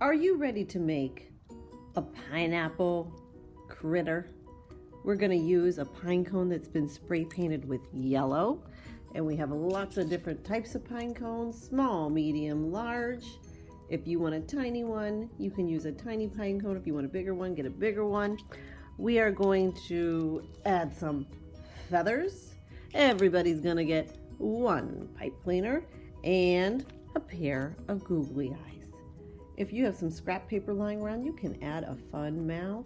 Are you ready to make a pineapple critter? We're going to use a pine cone that's been spray painted with yellow, and we have lots of different types of pine cones, small, medium, large. If you want a tiny one, you can use a tiny pine cone. If you want a bigger one, get a bigger one. We are going to add some feathers. Everybody's going to get one pipe cleaner and a pair of googly eyes. If you have some scrap paper lying around, you can add a fun mouth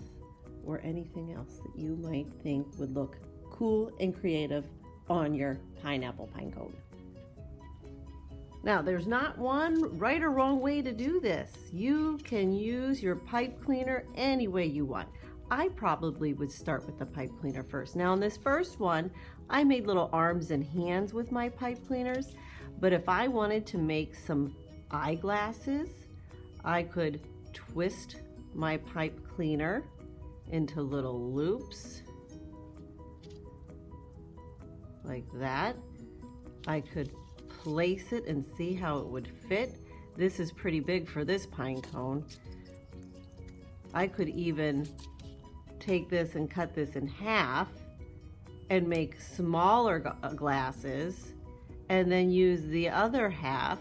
or anything else that you might think would look cool and creative on your pineapple pine cone. Now, there's not one right or wrong way to do this. You can use your pipe cleaner any way you want. I probably would start with the pipe cleaner first. Now, in this first one, I made little arms and hands with my pipe cleaners, but if I wanted to make some eyeglasses, I could twist my pipe cleaner into little loops like that. I could place it and see how it would fit. This is pretty big for this pine cone. I could even take this and cut this in half and make smaller glasses, and then use the other half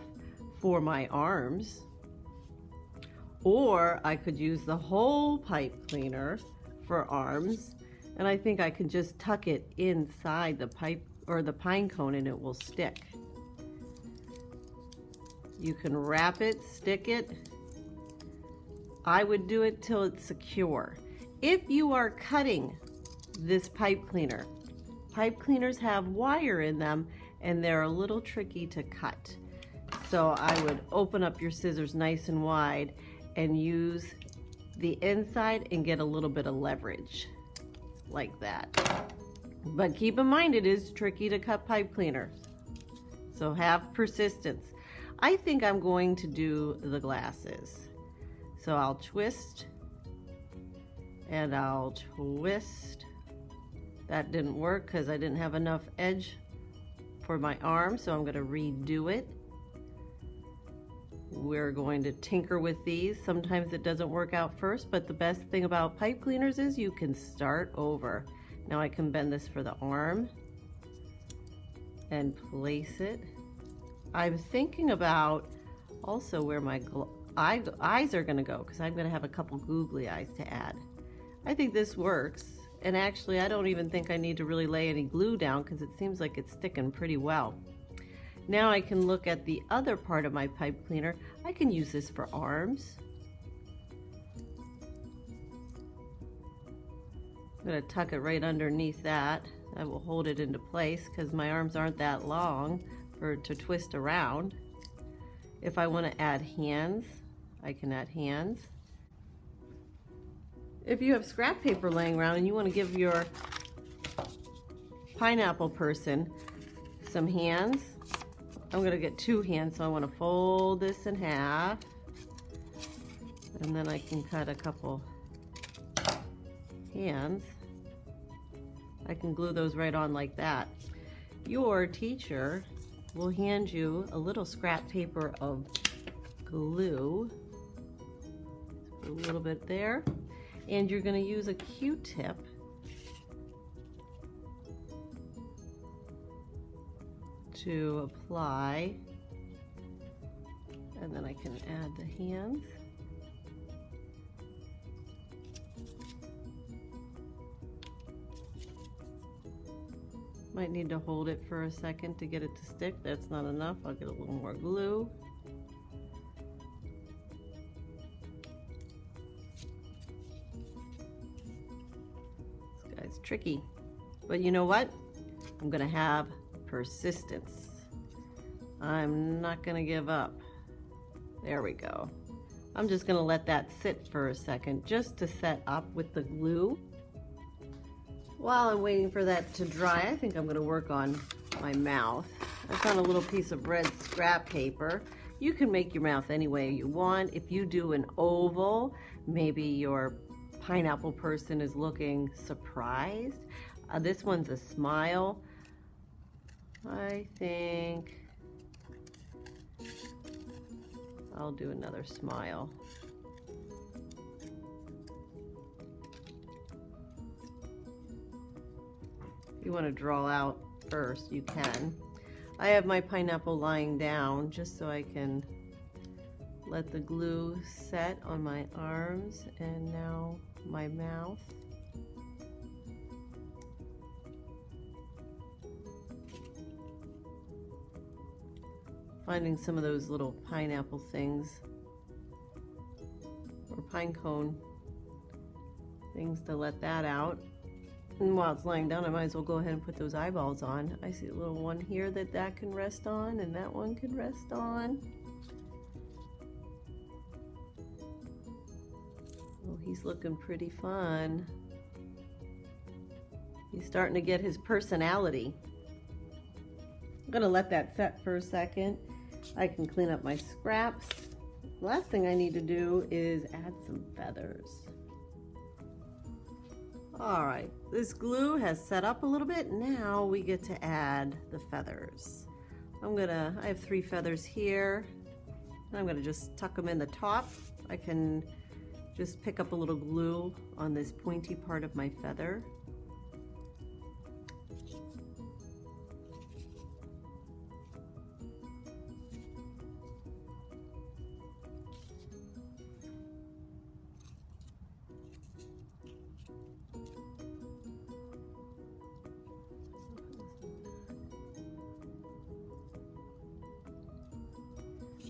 for my arms. Or I could use the whole pipe cleaner for arms, and I think I can just tuck it inside the pipe or the pine cone and it will stick. You can wrap it, stick it. I would do it till it's secure. If you are cutting this pipe cleaner, pipe cleaners have wire in them and they're a little tricky to cut. So I would open up your scissors nice and wide and use the inside and get a little bit of leverage like that. But keep in mind, it is tricky to cut pipe cleaners, so have persistence. I think I'm going to do the glasses. So I'll twist and I'll twist. That didn't work because I didn't have enough edge for my arm, so I'm going to redo it. We're going to tinker with these. Sometimes it doesn't work out first, but the best thing about pipe cleaners is you can start over. Now I can bend this for the arm and place it. I'm thinking about also where my eyes are gonna go, because I'm gonna have a couple googly eyes to add. I think this works, and actually I don't even think I need to really lay any glue down because it seems like it's sticking pretty well. Now I can look at the other part of my pipe cleaner. I can use this for arms. I'm going to tuck it right underneath that. That will hold it into place because my arms aren't that long to twist around. If I want to add hands, I can add hands. If you have scrap paper laying around and you want to give your pineapple person some hands, I'm going to get two hands, so I want to fold this in half, and then I can cut a couple hands. I can glue those right on like that. Your teacher will hand you a little scrap paper of glue, put a little bit there, and you're going to use a Q-tip to apply, and then I can add the hands. Might need to hold it for a second to get it to stick. That's not enough. I'll get a little more glue. This guy's tricky, but you know what? I'm gonna have persistence. I'm not gonna give up. There we go. I'm just gonna let that sit for a second just to set up with the glue. While I'm waiting for that to dry, I think I'm gonna work on my mouth. I found a little piece of red scrap paper. You can make your mouth any way you want. If you do an oval, maybe your pineapple person is looking surprised. This one's a smile. I think I'll do another smile. you want to draw out first, you can. I have my pineapple lying down just so I can let the glue set on my arms, and now my mouth. Finding some of those little pineapple things or pine cone things to let that out. And while it's lying down, I might as well go ahead and put those eyeballs on. I see a little one here that can rest on, and that one can rest on. Oh, he's looking pretty fun. He's starting to get his personality. I'm gonna let that set for a second. I can clean up my scraps. Last thing I need to do is add some feathers. All right, this glue has set up a little bit. Now we get to add the feathers. I have 3 feathers here. I'm gonna just tuck them in the top. I can just pick up a little glue on this pointy part of my feather.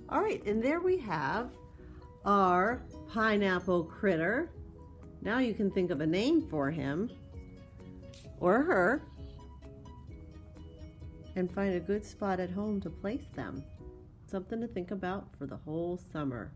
All right, and there we have our pineapple critter. Now you can think of a name for him or her and find a good spot at home to place them. Something to think about for the whole summer.